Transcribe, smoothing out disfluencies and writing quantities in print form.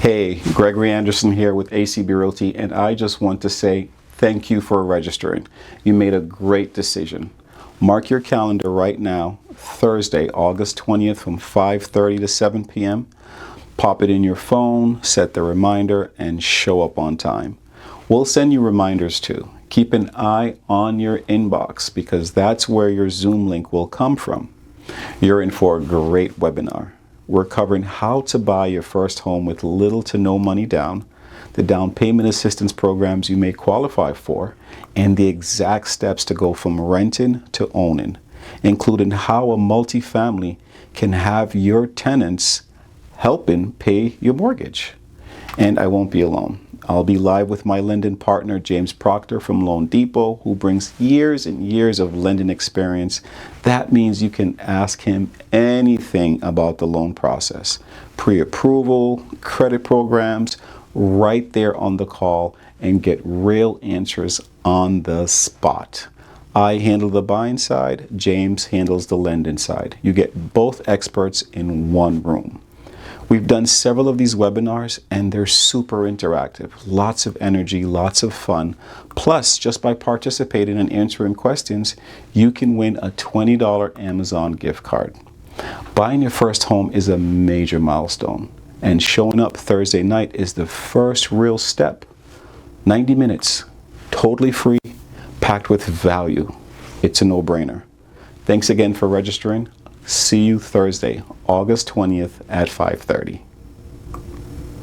Hey, Gregory Anderson here with A.C.B. Realty, and I just want to say thank you for registering. You made a great decision. Mark your calendar right now, Thursday, August 20th from 5:30 to 7 p.m. Pop it in your phone, set the reminder, and show up on time. We'll send you reminders too. Keep an eye on your inbox because that's where your Zoom link will come from. You're in for a great webinar. We're covering how to buy your first home with little to no money down, the down payment assistance programs you may qualify for, and the exact steps to go from renting to owning, including how a multifamily can have your tenants helping pay your mortgage. And I won't be alone. I'll be live with my lending partner, James Proctor from Loan Depot, who brings years and years of lending experience. That means you can ask him anything about the loan process, pre-approval, credit programs, right there on the call, and get real answers on the spot. I handle the buying side, James handles the lending side. You get both experts in one room. We've done several of these webinars and they're super interactive. Lots of energy, lots of fun. Plus, just by participating and answering questions, you can win a $20 Amazon gift card. Buying your first home is a major milestone, and showing up Thursday night is the first real step. 90 minutes, totally free, packed with value. It's a no-brainer. Thanks again for registering. See you Thursday, August 20th at 5:30.